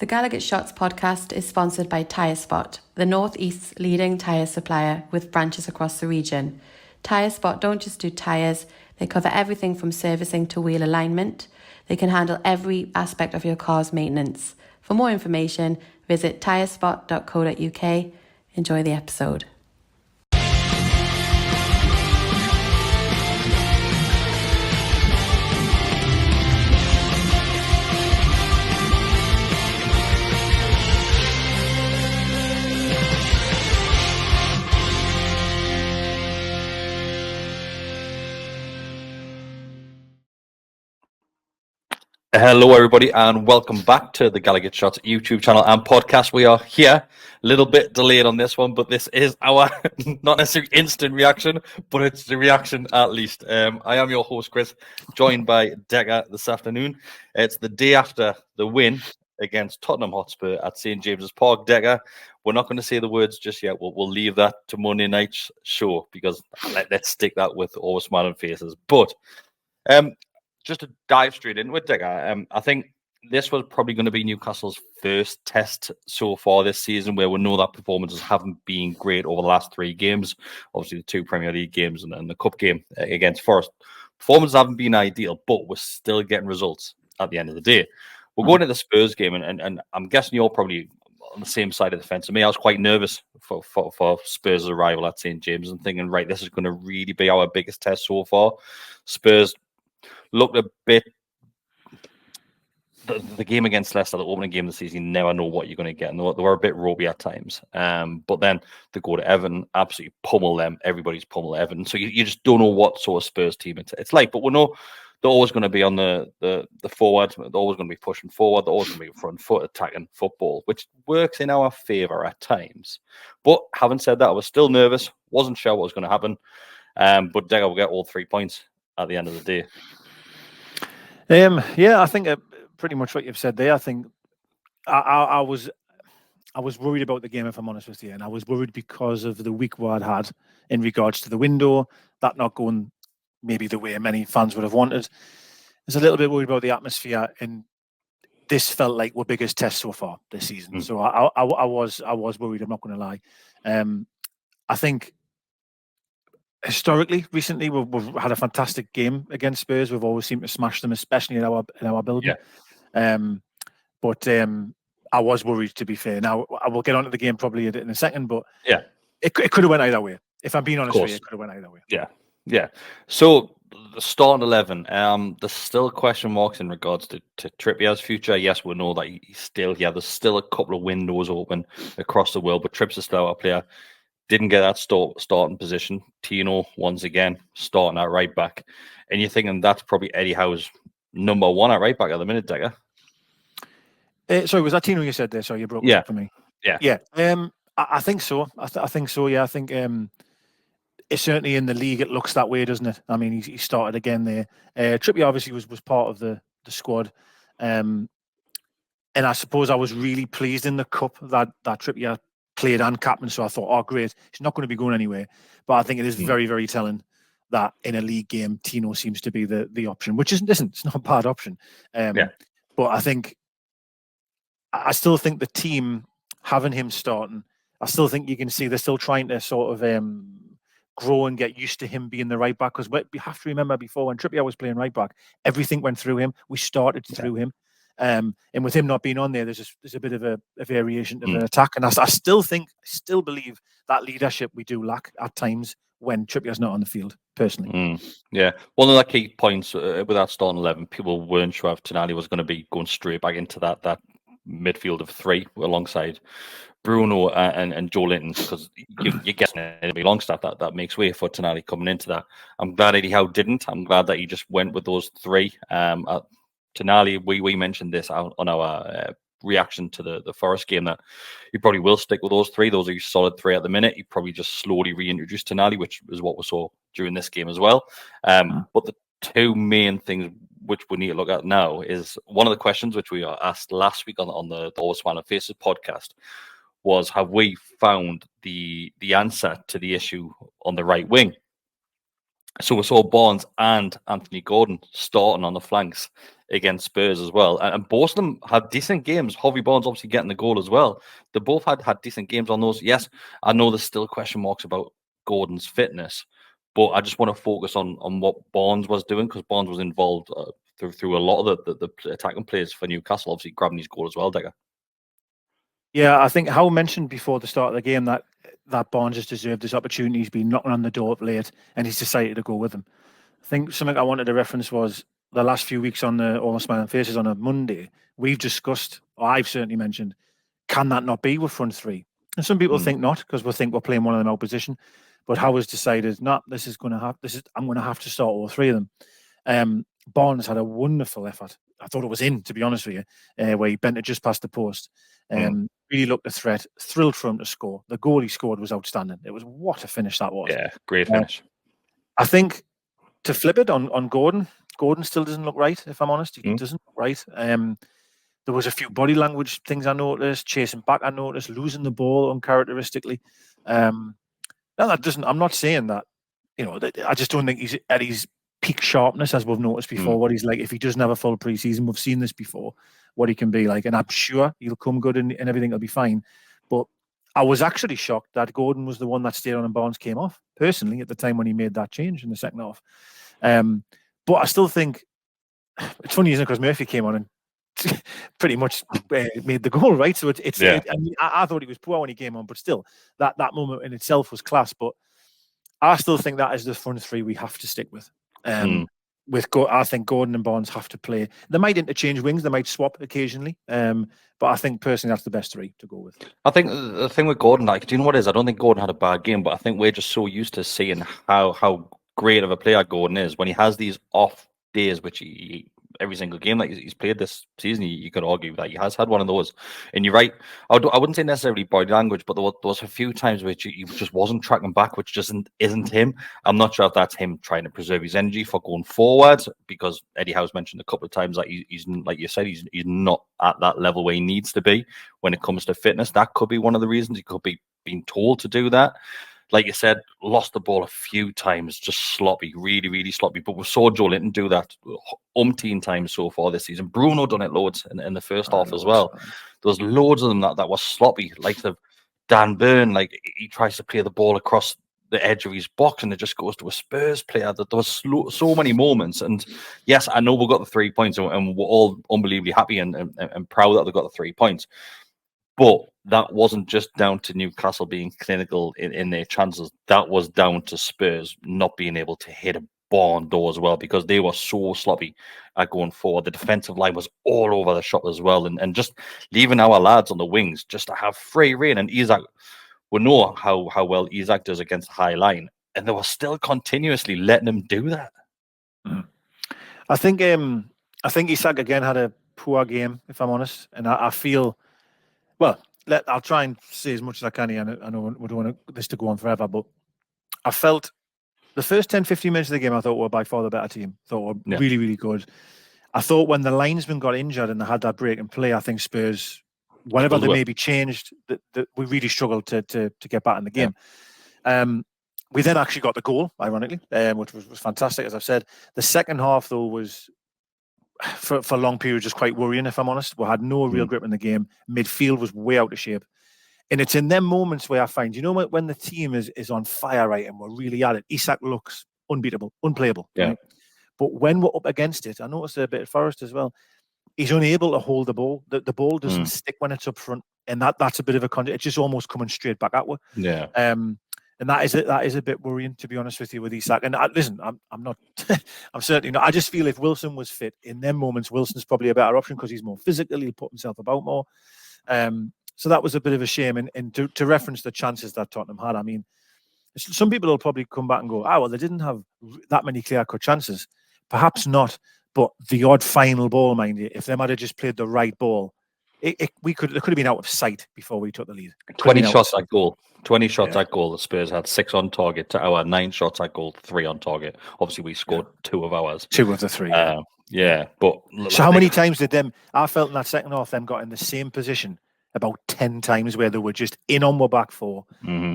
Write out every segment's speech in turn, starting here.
The Gallagher Shots podcast is sponsored by Tyre Spot, the North East's leading tyre supplier with branches across the region. Tyre Spot don't just do tyres, they cover everything from servicing to wheel alignment. They can handle every aspect of your car's maintenance. For more information, visit tyrespot.co.uk. Enjoy the episode. Hello, everybody, and welcome back to the Gallagher Shots YouTube channel and podcast. We are here, a little bit delayed on this one, but this is our not necessarily instant reaction, but it's the reaction at least. I am your host, Chris, joined by Decca this afternoon. It's the day after the win against Tottenham Hotspur at St. James's Park. Decca, we're not going to say the words just yet. We'll leave that to Monday night's show because let's stick that with all smiling faces. But just to dive straight into it, Digger, I think this was probably going to be Newcastle's first test so far this season where we know that performances haven't been great over the last three games. Obviously, the two Premier League games and the Cup game against Forest. Performances haven't been ideal, but we're still getting results at the end of the day. We're going to the Spurs game, and I'm guessing you're probably on the same side of the fence. To me, I was quite nervous for Spurs' arrival at St. James and thinking, right, this is going to really be our biggest test so far. Spurs looked a bit. The game against Leicester, the opening game of the season, you never know what you're going to get. And they were a bit ropey at times. But then they go to Everton, absolutely pummel them. Everybody's pummel Everton. So you just don't know what sort of Spurs team it's like. But we know they're always going to be on the forward. They're always going to be pushing forward. They're always going to be front foot attacking football, which works in our favour at times. But having said that, I was still nervous. Wasn't sure what was going to happen. But Dega will get all 3 points at the end of the day. I think pretty much what you've said there. I think I was worried about the game, if I'm honest with you, and I was worried because of the week we had in regards to the window, that not going maybe the way many fans would have wanted. I was a little bit worried about the atmosphere, and this felt like our biggest test so far this season. So I was worried. I'm not going to lie. I think. Historically, recently, we've had a fantastic game against Spurs. We've always seemed to smash them, especially in our building. Yeah. But I was worried, to be fair. Now, I will get onto the game probably in a second, but yeah, it could have went either way. If I'm being honest with you, it could have went either way. Yeah. So the starting 11, there's still question marks in regards to Trippier's future. Yes, we know that he's still here. There's still a couple of windows open across the world, but Tripp's a still our player. Didn't get that starting position. Tino, once again, starting at right back. And you're thinking that's probably Eddie Howe's number one at right back at the minute, Digger. Sorry, was that Tino you said there? Sorry, you broke it up for me. Yeah. I think so. I think so, yeah. I think it's certainly in the league, it looks that way, doesn't it? I mean, he started again there. Trippier obviously was part of the squad. And I suppose I was really pleased in the Cup that Trippier played and captain, so I thought, oh, great, he's not going to be going anywhere. But I think it is very, very telling that in a league game, Tino seems to be the option, which it's not a bad option. But I still think the team having him starting, I still think you can see they're still trying to sort of grow and get used to him being the right back. Because we have to remember before when Trippier was playing right back, everything went through him. We started through him. And with him not being on there, there's a bit of a variation to the attack. And I still believe that leadership we do lack at times when Trippier's not on the field, personally. Yeah. One of the key points with that starting 11, people weren't sure if Tonali was going to be going straight back into that midfield of three alongside Bruno and Joe Linton, because you're guessing it'll be Longstaff that makes way for Tonali coming into that. I'm glad Eddie Howe didn't. I'm glad that he just went with those three. Tonali, we mentioned this on our reaction to the Forest game that he probably will stick with those three. Those are your solid three at the minute. He probably just slowly reintroduced Tonali, which is what we saw during this game as well. But the two main things which we need to look at now is one of the questions which we asked last week on the Always Smiling Faces podcast was, have we found the answer to the issue on the right wing? So we saw Barnes and Anthony Gordon starting on the flanks against Spurs as well. And both of them had decent games. Harvey Barnes obviously getting the goal as well. They both had decent games on those. Yes, I know there's still question marks about Gordon's fitness, but I just want to focus on what Barnes was doing, because Barnes was involved through a lot of the attacking plays for Newcastle, obviously grabbing his goal as well, Digger. Yeah, I think Howell mentioned before the start of the game that Barnes has deserved this opportunity. He's been knocking on the door of late, and he's decided to go with him. I think something I wanted to reference was the last few weeks on the All Smiling Faces on a Monday. We've discussed, or I've certainly mentioned, can that not be with front three? And some people think not, because we think we're playing one of them out position. But Howard's decided, no, I'm going to have to start all three of them. Barnes had a wonderful effort. I thought it was in, to be honest with you, where he bent it just past the post. Really looked a threat. Thrilled for him to score. The goal he scored was outstanding. It was what a finish that was. Yeah, great finish. I think to flip it on Gordon still doesn't look right, if I'm honest. He doesn't look right. There was a few body language things I noticed. Chasing back, I noticed. Losing the ball uncharacteristically. Now that doesn't. I'm not saying that. I just don't think he's at his peak sharpness, as we've noticed before. What he's like if he doesn't have a full preseason. We've seen this before. What he can be like, and I'm sure he'll come good and everything will be fine. But I was actually shocked that Gordon was the one that stayed on and Barnes came off. Personally, at the time when he made that change in the second half. But I still think it's funny, isn't it? Because Murphy came on and pretty much made the goal, right? So I thought he was poor when he came on, but still, that moment in itself was class. But I still think that is the front three we have to stick with. I think Gordon and Barnes have to play. They might interchange wings, they might swap occasionally, but I think personally that's the best three to go with. I think the thing with Gordon, do you know what it is? I don't think Gordon had a bad game, but I think we're just so used to seeing how great of a player Gordon is when he has these off days, which he every single game that he's played this season, you could argue that he has had one of those. And you're right. I wouldn't say necessarily body language, but there was a few times which he just wasn't tracking back, which just isn't him. I'm not sure if that's him trying to preserve his energy for going forward, because Eddie Howe's mentioned a couple of times that he's like you said, he's not at that level where he needs to be when it comes to fitness. That could be one of the reasons. He could be being told to do that. Like you said, lost the ball a few times, just sloppy, really, really sloppy. But we saw Joe Linton do that umpteen times so far this season. Bruno done it loads in the first half as well. There's loads of them that were sloppy, like the Dan Burn. Like he tries to play the ball across the edge of his box and it just goes to a Spurs player. There was so many moments. And yes, I know we got the 3 points and we're all unbelievably happy and proud that they got the 3 points. But that wasn't just down to Newcastle being clinical in their chances. That was down to Spurs not being able to hit a barn door as well, because they were so sloppy at going forward. The defensive line was all over the shop as well. And just leaving our lads on the wings just to have free reign. And Isak, we know how well Isak does against the high line. And they were still continuously letting him do that. I think Isak again had a poor game, if I'm honest. And I feel... Well, I'll try and say as much as I can here. I know we don't want this to go on forever, but I felt the first 10, 15 minutes of the game, I thought were by far the better team. I thought were really, really good. I thought when the linesman got injured and they had that break in play, I think Spurs, whatever they maybe changed, that we really struggled to get back in the game. We then actually got the goal, ironically, which was fantastic, as I've said. The second half, though, was... For long periods, just quite worrying, if I'm honest. We had no real grip in the game. Midfield was way out of shape. And it's in them moments where I find, when the team is on fire, right, and we're really at it, Isak looks unbeatable, unplayable. Yeah. Right? But when we're up against it, I noticed a bit at Forest as well, he's unable to hold the ball. The ball doesn't stick when it's up front. And that's a bit of a content. It's just almost coming straight back at us. Yeah. And that is a bit worrying, to be honest with you, with Isak. And listen, I'm not, I'm certainly not. I just feel if Wilson was fit in them moments, Wilson's probably a better option because he's more physical. He'll put himself about more. So that was a bit of a shame. And to reference the chances that Tottenham had, I mean, some people will probably come back and go, well, they didn't have that many clear-cut chances. Perhaps not, but the odd final ball, mind you, if they might have just played the right ball, it could have been out of sight before we took the lead. 20 shots at goal. 20 shots at goal. The Spurs had 6 on target to our 9 shots at goal, 3 on target. Obviously, we scored 2 of ours. 2 of the 3. But so how many times did them? I felt in that second half them got in the same position about 10 times where they were just in on my back 4,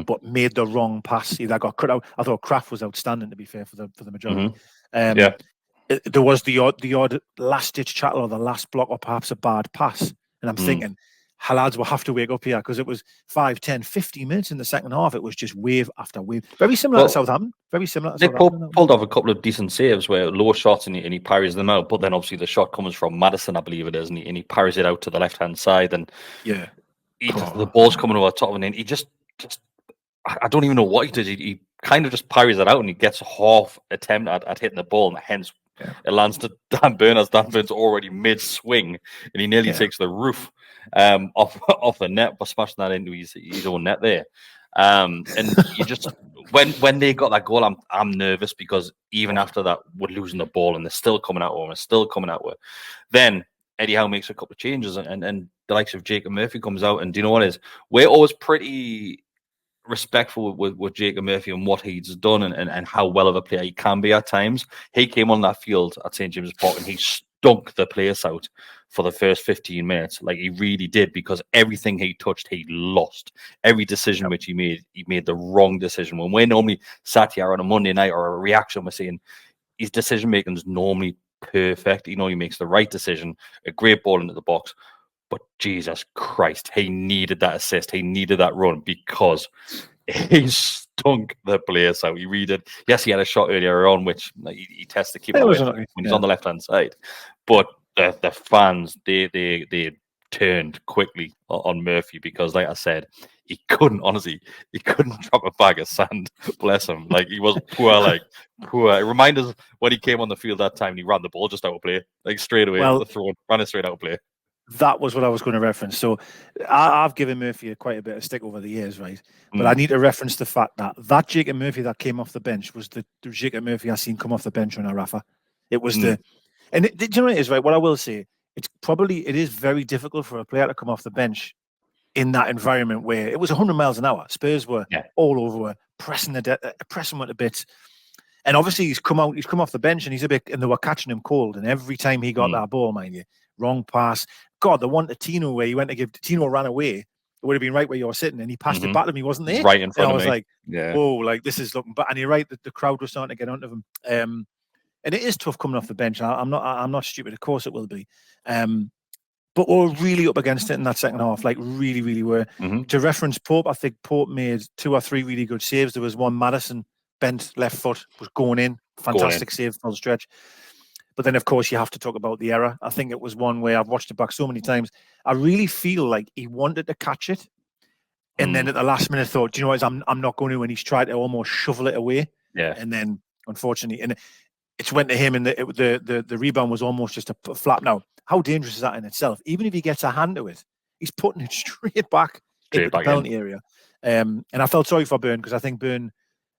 but made the wrong pass. Either got cut out. I thought Kraft was outstanding, to be fair, for the majority. there was the odd last-ditch chattel or the last block or perhaps a bad pass. And I'm thinking, lads will have to wake up here because it was 5, 10, 15 minutes in the second half. It was just wave after wave. Very similar to Southampton. Very similar to Southampton. Pulled off a couple of decent saves where low shots and he parries them out. But then obviously the shot comes from Maddison, I believe it is, and he parries it out to the left-hand side. And the ball's coming over the top, and then he just I don't even know what he did. He kind of just parries it out, and he gets a half attempt at hitting the ball, and hence it lands to Dan Burn as Dan Burn's already mid-swing, and he nearly takes the roof off the net by smashing that into his own net there. And you just when they got that goal, I'm nervous because even after that, we're losing the ball, and they're still coming out with, and still coming out with. Then Eddie Howe makes a couple of changes, and the likes of Jacob Murphy comes out, and do you know what it is? We're always pretty respectful with Jacob Murphy and what he's done and how well of a player he can be at times. He came on that field at St. James's Park and he stunk the place out for the first 15 minutes. Like he really did, because everything he touched, he lost. Every decision which he made the wrong decision. When we're normally sat here on a Monday night or a reaction, we're saying his decision making is normally perfect. He makes the right decision, a great ball into the box. But Jesus Christ, he needed that assist. He needed that run because he stunk the place out. He really did. Yes, he had a shot earlier on, which he tested the keeper when he's on the left-hand side. But the fans, they turned quickly on Murphy because, like I said, he couldn't drop a bag of sand. Bless him. Like, he was poor. It reminded us when he came on the field that time and he ran the ball just out of play. Like, straight away, ran it straight out of play. That was what I was going to reference. So I've given Murphy quite a bit of stick over the years, right? But I need to reference the fact that Jacob Murphy that came off the bench was the Jacob Murphy I seen come off the bench on a Rafa. It was do you know what it is, right? What I will say, it is very difficult for a player to come off the bench in that environment where it was 100 miles an hour. Spurs were all over, pressing with a bit. And obviously he's come off the bench and and they were catching him cold. And every time he got that ball, mind you, wrong pass. God, the one to Tino where he went to give Tino ran away. It would have been right where you were sitting, and he passed it back to him. He wasn't there. Right in front of me. I was like, "Oh, like this is looking." But and you're right that the crowd was starting to get onto him. And it is tough coming off the bench. I'm not stupid. Of course, it will be. But we're really up against it in that second half. Like really, really were. To reference Pope, I think Pope made 2 or 3 really good saves. There was one Maddison bent left foot was going in, fantastic save full stretch. But then, of course, you have to talk about the error. I think it was one where I've watched it back so many times. I really feel like he wanted to catch it. And then at the last minute thought, do you know what, I'm not going to, and he's tried to almost shovel it away. Yeah. And then, unfortunately, and it's went to him, and the rebound was almost just a flap. Now, how dangerous is that in itself? Even if he gets a hand to it, he's putting it straight back into the penalty area. And I felt sorry for Burn because I think Burn,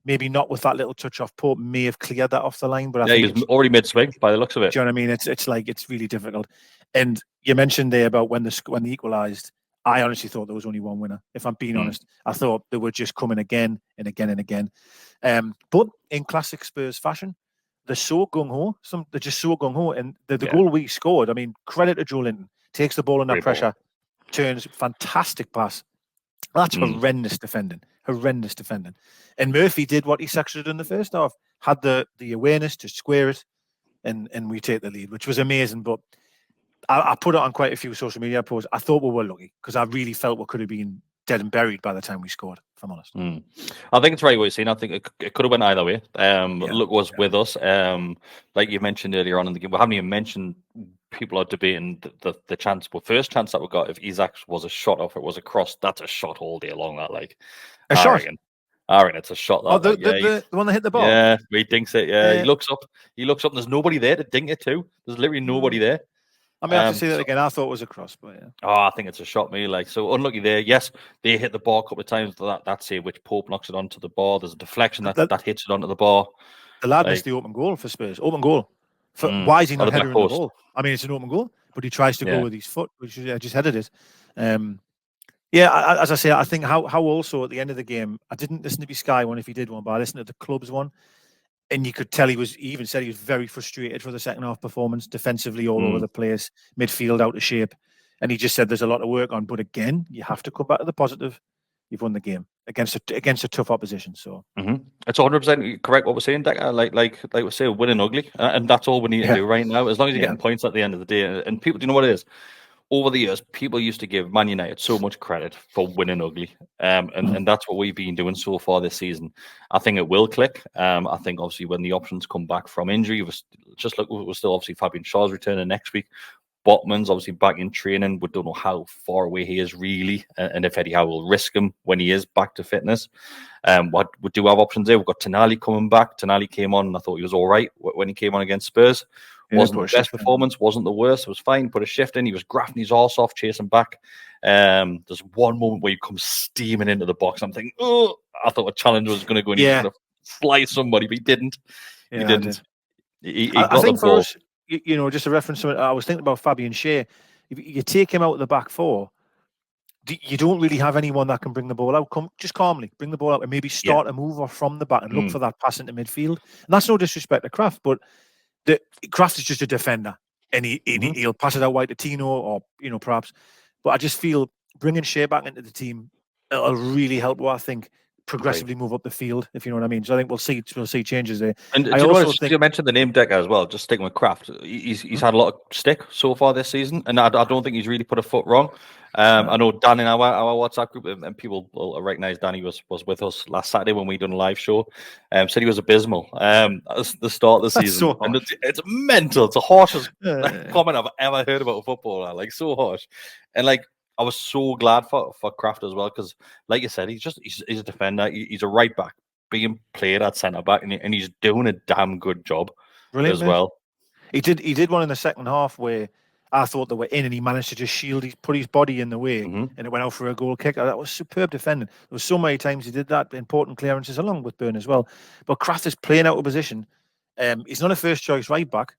maybe not with that little touch off Pope, may have cleared that off the line. But I think he was already mid-swing by the looks of it. Do you know what I mean? It's really difficult. And you mentioned there about when they equalised, I honestly thought there was only one winner. If I'm being honest, I thought they were just coming again and again and again. But in classic Spurs fashion, they're so gung-ho. They're just so gung-ho. And the goal we scored, I mean, credit to Joe Linton. Takes the ball under pressure, turns, fantastic pass. That's horrendous defending. Horrendous defending. And Murphy did what he actually did in the first half. Had the awareness to square it, and we take the lead, which was amazing. But I put it on quite a few social media posts. I thought we were lucky because I really felt we could have been dead and buried by the time we scored, if I'm honest. I think it's right what you're saying. I think it could have went either way. Luke was with us. Like you mentioned earlier on in the game, we haven't even mentioned people are debating the chance. Well, first chance that we got, if Isaac was a shot off, it was a cross. That's a shot all day long. That like a shot. I reckon it's a shot. That, the one that hit the ball. Yeah, he dinks it. Yeah, he looks up. And there's nobody there to dink it to. There's literally nobody there. I mean, I have to say that again. I thought it was a cross, but yeah. Oh, I think it's a shot, me. Like, so unlucky there. Yes, they hit the bar a couple of times. That save, which Pope knocks it onto the bar. There's a deflection that hits it onto the bar. The lad missed the open goal for Spurs. Open goal. Why is he not heading the ball? I mean, it's an open goal, but he tries to go with his foot, which just headed it. As I say, I think how also at the end of the game, I didn't listen to the Sky one if he did one, but I listened to the club's one. And you could tell he even said he was very frustrated for the second half performance, defensively all over the place, midfield out of shape. And he just said there's a lot to work on. But again, you have to come back to the positive. You've won the game. against a tough opposition. So it's 100% correct what we're saying, Decker. Like we say, winning ugly, and that's all we need to do right now. As long as you're getting points at the end of the day, and people, do you know what it is? Over the years, people used to give Man United so much credit for winning ugly, and that's what we've been doing so far this season. I think it will click. I think obviously when the options come back from injury, we're still obviously Fabian Schär's returning next week. Botman's obviously back in training. We don't know how far away he is really, and if Eddie Howe will risk him when he is back to fitness. We do have options there. We've got Tonali coming back. Tonali came on, and I thought he was all right when he came on against Spurs. Wasn't the best performance, wasn't the worst. It was fine. Put a shift in. He was grafting his arse off, chasing back. There's one moment where he comes steaming into the box. I'm thinking, oh, I thought a challenge was going to go and he was going to slice somebody, but he didn't. He didn't. He got I think the ball. For us, just a reference to it, I was thinking about Fabian Schär. If you take him out of the back four, you don't really have anyone that can bring the ball out. Just calmly bring the ball out and maybe start a move off from the back and look for that pass into midfield. And that's no disrespect to Kraft, but Kraft is just a defender, and he'll pass it out wide to Tino or perhaps. But I just feel bringing Schär back into the team, it'll really help. I think progressively move up the field, if you know what I mean. So I think we'll see changes there. And I also think you mentioned the name Decker as well. Just sticking with Kraft, he's had a lot of stick so far this season, and I don't think he's really put a foot wrong. I know Dan in our WhatsApp group, and people will recognize Danny was with us last Saturday when we done a live show. Said he was abysmal at the start of the season. So and it's mental. It's the harshest comment I've ever heard about a footballer. Like, so harsh. And like, I was so glad for Kraft as well, because like you said, he's a defender. He's a right back being played at centre back, and he's doing a damn good job as well. He did one in the second half where I thought they were in, and he managed to just put his body in the way, and it went out for a goal kick. That was superb defending. There was so many times he did that, important clearances along with Burn as well. But Kraft is playing out of position. He's not a first choice right back.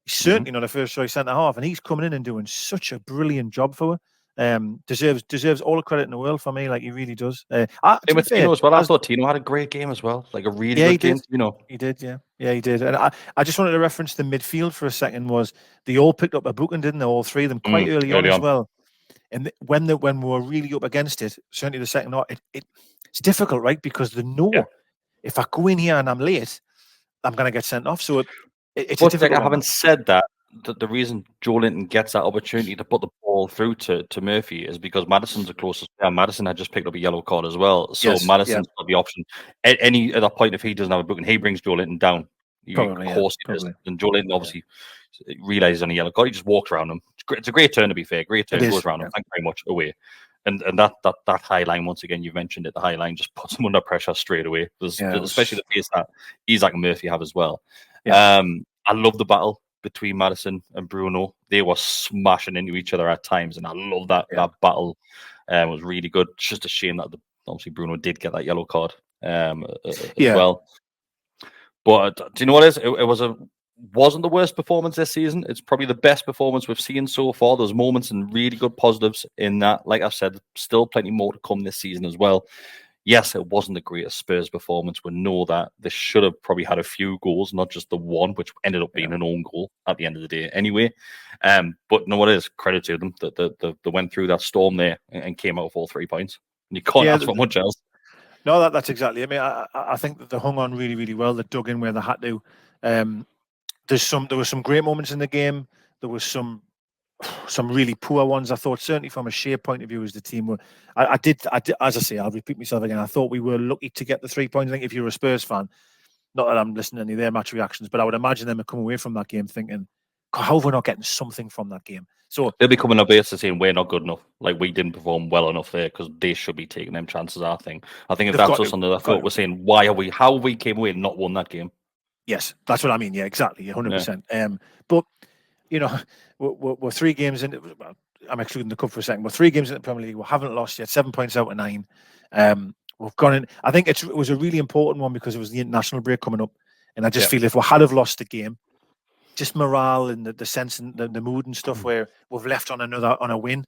He's certainly not a first choice centre half, and he's coming in and doing such a brilliant job for her. Deserves all the credit in the world for me, like he really does. With Tino as well. I thought Tino had a great game as well, like a really good game. He did, he did. And I just wanted to reference the midfield for a second. Was they all picked up a booking, didn't they? All three of them quite early on as well. And when we were really up against it, certainly the second half, it's difficult, right? Because they know if I go in here and I'm late, I'm going to get sent off. So it's a difficult. Having said that, the reason Joe Linton gets that opportunity to put the ball through to Murphy is because Maddison's the closest player. Madison had just picked up a yellow card as well. So Maddison's got the option. At any other point, if he doesn't have a booking, he brings Joe Linton down. Of course he does. And Joe Linton obviously realizes on a yellow card. He just walks around him. It's a great turn, to be fair. Great turn, goes around him. Thank you very much, away. And that high line, once again, you've mentioned it, the high line just puts him under pressure straight away. Especially the pace that Isaac and Murphy have as well. I love the battle between Maddison and Bruno. They were smashing into each other at times, and I love that battle. It was really good. It's just a shame that obviously Bruno did get that yellow card as well. But do you know what it is? It wasn't the worst performance this season. It's probably the best performance we've seen so far. There's moments and really good positives in that. Like I've said, still plenty more to come this season as well. Yes, it wasn't the greatest Spurs performance. We know that. They should have probably had a few goals, not just the one, which ended up being an own goal at the end of the day anyway. But no, what is credit to them that they went through that storm there and came out with all 3 points. And you can't ask for much else. No, that's exactly. I mean, I think that they hung on really, really well. They dug in where they had to. There were some great moments in the game. There was some really poor ones. I thought certainly from a Schär point of view, as the team were, I did. As I say, I'll repeat myself again. I thought we were lucky to get the 3 points. I think if you're a Spurs fan, not that I'm listening to any of their match reactions, but I would imagine them to come away from that game thinking, how are we not getting something from that game? So they'll be coming up here to saying we're not good enough. Like we didn't perform well enough there because they should be taking them chances. I think if that's us under the foot, we're saying how we came away and not won that game. Yes, that's what I mean. Yeah, exactly, 100%. But we're 3 games in. Well, I'm excluding the cup for a second. We're 3 games in the Premier League. We haven't lost yet. 7 points out of 9. We've gone in. I think it was a really important one because it was the international break coming up, and I just feel if we had have lost the game, just morale and the sense and the mood and stuff where we've left on a win.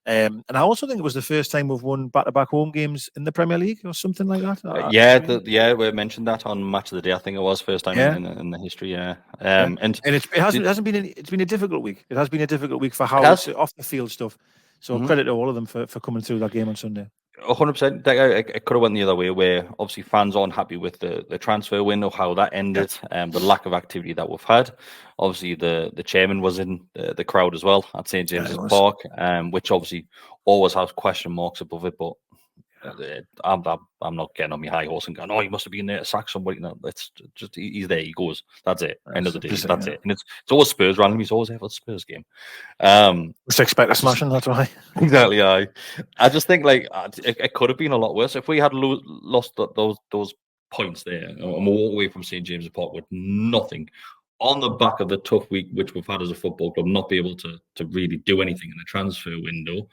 And I also think it was the first time we've won back-to-back home games in the Premier League or something like that. We mentioned that on Match of the Day. I think it was first time in the history. Yeah, and it hasn't been. It's been a difficult week. It has been a difficult week for Howard off the field stuff. So credit to all of them for coming through that game on Sunday. 100%. It could have went the other way, where obviously fans aren't happy with the transfer window, how that ended, the lack of activity that we've had. Obviously, the chairman was in the crowd as well at St James's Park, which obviously always has question marks above it. But I'm not getting on my high horse and going, oh, he must have been there to sack somebody. No, it's just he's there, he goes. That's it. End of the day, that's it. And it's always Spurs random. He's always there for the Spurs game. Just expect a smashing. That's why. Exactly. I just think like it could have been a lot worse if we had lost those points there and walk away from St James's Park with nothing on the back of the tough week which we've had as a football club, not be able to really do anything in the transfer window,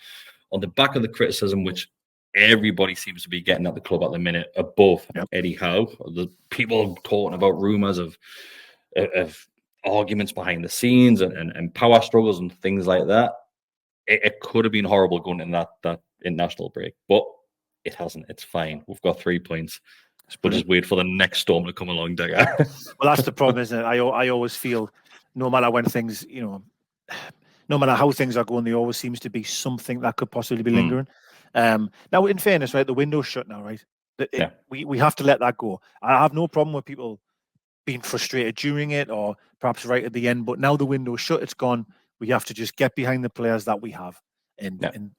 on the back of the criticism which everybody seems to be getting at the club at the minute above Eddie Howe. The people talking about rumours of arguments behind the scenes and power struggles and things like that. It could have been horrible going in that international break, but it hasn't. It's fine. We've got 3 points. We'll just wait for the next storm to come along, Digger. Well, that's the problem, isn't it? I always feel, no matter when things, no matter how things are going, there always seems to be something that could possibly be lingering. Now, in fairness, right, the window's shut now, right? We have to let that go. I have no problem with people being frustrated during it or perhaps right at the end, but now the window's shut, it's gone. We have to just get behind the players that we have and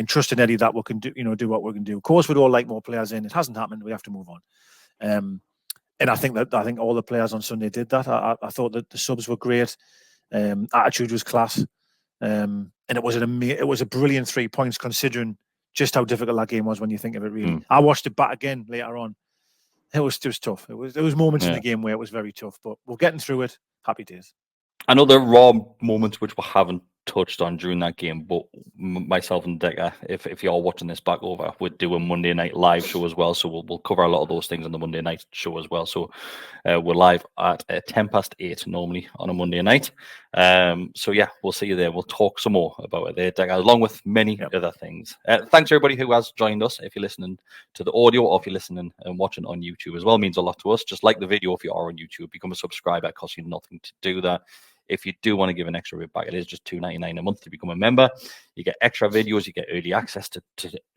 trust in Eddie that we can do, do what we can do. Of course, we'd all like more players in. It hasn't happened. We have to move on. And I think all the players on Sunday did that. I thought that the subs were great. Attitude was class. And it was a brilliant 3 points considering just how difficult that game was when you think of it. Really, I watched it back again later on. It was tough. There was moments in the game where it was very tough, but we're getting through it. Happy days. I know there are raw moments which we haven't touched on during that game, but myself and Decker, if you're watching this back over, we'd do a Monday night live show as well. So we'll cover a lot of those things on the Monday night show as well. So we're live at 8:10 normally on a Monday night. So yeah, we'll see you there. We'll talk some more about it there, Decker, along with many other things. Thanks everybody who has joined us. If you're listening to the audio or if you're listening and watching on YouTube as well, it means a lot to us. Just like the video if you are on YouTube, become a subscriber. It costs you nothing to do that. If you do want to give an extra bit back, it is just $2.99 a month to become a member. You get extra videos, you get early access to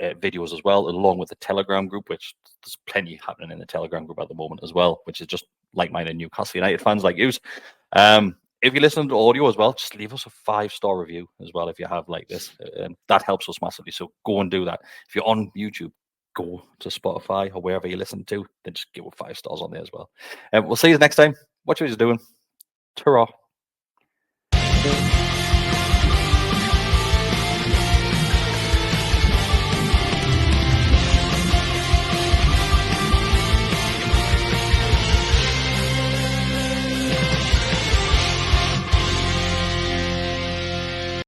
videos as well, along with the Telegram group, which there's plenty happening in the Telegram group at the moment as well, which is just like-minded Newcastle United fans like you. If you listen to audio as well, just leave us a 5-star review as well if you have like this. That helps us massively, so go and do that. If you're on YouTube, go to Spotify or wherever you listen to, then just give us 5 stars on there as well. We'll see you next time. What you doing? Ta-ra.